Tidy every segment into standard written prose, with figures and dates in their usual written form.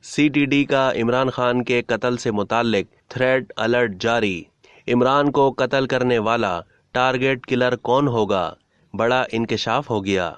CTD का इमरान खान के कत्ल से मुताल्लिक थ्रेड अलर्ट जारी। इमरान को कत्ल करने वाला टारगेट किलर कौन होगा, बड़ा इंकशाफ हो गया।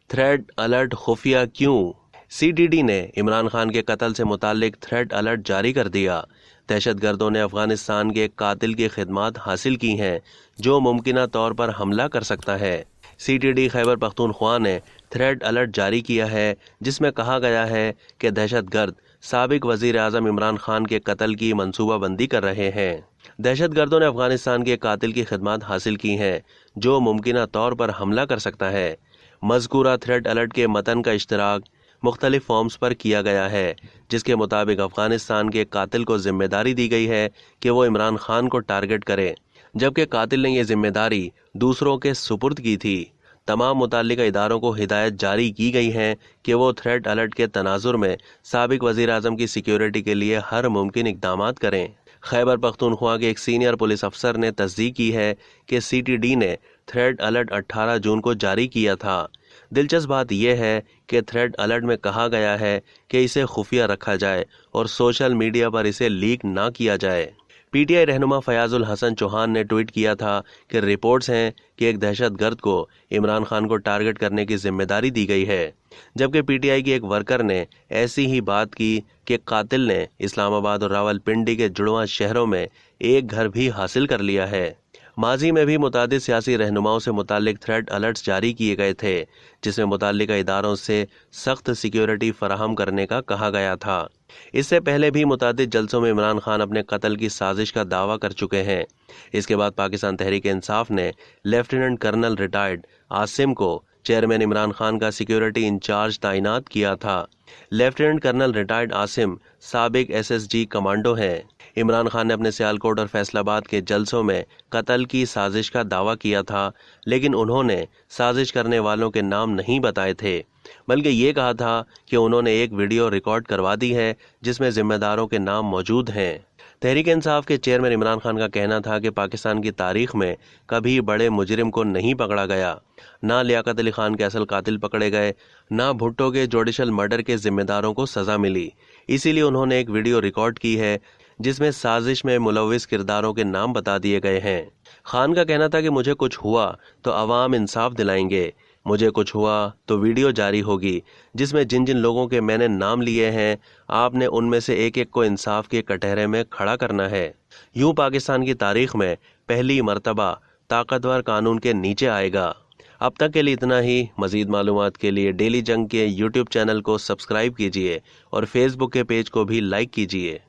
थ्रेड अलर्ट खुफिया क्यों? CTD ने इमरान खान के कत्ल से मुताल्लिक थ्रेड अलर्ट जारी कर दिया। दहशतगर्दों ने अफगानिस्तान के कातिल की खिदमत हासिल की हैं जो मुमकिना तौर पर हमला कर सकता है। CTD खैबर पख्तूनख्वा ने थ्रेड अलर्ट जारी किया है जिसमें कहा गया है कि दहशतगर्द साबिक वजीर आज़म इमरान खान के कत्ल की मंसूबाबंदी कर रहे हैं। दहशतगर्दों ने अफगानिस्तान के कातिल की खिदमत हासिल की हैं जो मुमकिना तौर पर हमला कर सकता है। मज़कूरा थ्रेड अलर्ट के मतन का इश्तराक मुख्तलिफ फॉर्म्स पर किया गया है जिसके मुताबिक अफगानिस्तान के कातिल को जिम्मेदारी दी गई है कि वो इमरान खान को टारगेट करे, जबकि कातिल ने यह जिम्मेदारी दूसरों के सुपुर्द की थी। तमाम मुताल्लिका इदारों को हिदायत जारी की गई है कि वो थ्रेड अलर्ट के तनाजुर में साबिक वजीर आज़म की सिक्योरिटी के लिए हर मुमकिन इक़दामात करें। खैबर पख्तूनख्वा के एक सीनियर पुलिस अफसर ने तस्दीक की है कि CTD ने थ्रेड अलर्ट 18 जून को जारी किया था। दिलचस्प बात यह है कि थ्रेड अलर्ट में कहा गया है कि इसे खुफिया रखा जाए और सोशल मीडिया पर इसे लीक ना किया जाए। PTI रहनुमा फयाजुल हसन चौहान ने ट्वीट किया था कि रिपोर्ट्स हैं कि एक दहशतगर्द को इमरान खान को टारगेट करने की जिम्मेदारी दी गई है, जबकि PTI की एक वर्कर ने ऐसी ही बात की कि कातिल ने इस्लामाबाद और रावलपिंडी के जुड़वां शहरों में एक घर भी हासिल कर लिया है। माजी में भी मुतादिद सियासी रहनुमाओं से मुतालिक थ्रेड अलर्ट्स जारी किए गए थे जिसमें मुताल्लिका इदारों से सख्त सिक्योरिटी फराहम करने का कहा गया था। इससे पहले भी मुतादिद जलसों में इमरान खान अपने कत्ल की साजिश का दावा कर चुके हैं। इसके बाद पाकिस्तान तहरीक इंसाफ ने लेफ्टिनेंट कर्नल रिटायर्ड आसिम को चेयरमैन इमरान खान का सिक्योरिटी इंचार्ज तैनात किया था। लेफ्टिनेंट कर्नल रिटायर्ड आसिम साबिक SSG कमांडो हैं। इमरान खान ने अपने सियालकोट और फैसलाबाद के जलसों में कत्ल की साजिश का दावा किया था, लेकिन उन्होंने साजिश करने वालों के नाम नहीं बताए थे, बल्कि ये कहा था कि उन्होंने एक वीडियो रिकॉर्ड करवा दी है जिसमें जिम्मेदारों के नाम मौजूद हैं। तहरीक इंसाफ के चेयरमैन इमरान खान का कहना था कि पाकिस्तान की तारीख में कभी बड़े मुजरिम को नहीं पकड़ा गया, ना लियाकत अली खान के असल कातिल पकड़े गए, ना भुट्टो के जुडिशल मर्डर के जिम्मेदारों को सजा मिली। इसीलिए उन्होंने एक वीडियो रिकॉर्ड की है जिसमें साजिश में मुलविस किरदारों के नाम बता दिए गए हैं। खान का कहना था कि मुझे कुछ हुआ तो अवाम इंसाफ दिलाएंगे, मुझे कुछ हुआ तो वीडियो जारी होगी जिसमें जिन जिन लोगों के मैंने नाम लिए हैं आपने उनमें से एक एक को इंसाफ के कटहरे में खड़ा करना है। यूं पाकिस्तान की तारीख में पहली मर्तबा ताकतवर कानून के नीचे आएगा। अब तक के लिए इतना ही। मजीद मालूमात के लिए डेली जंग के YouTube चैनल को सब्सक्राइब कीजिए और फेसबुक के पेज को भी लाइक कीजिए।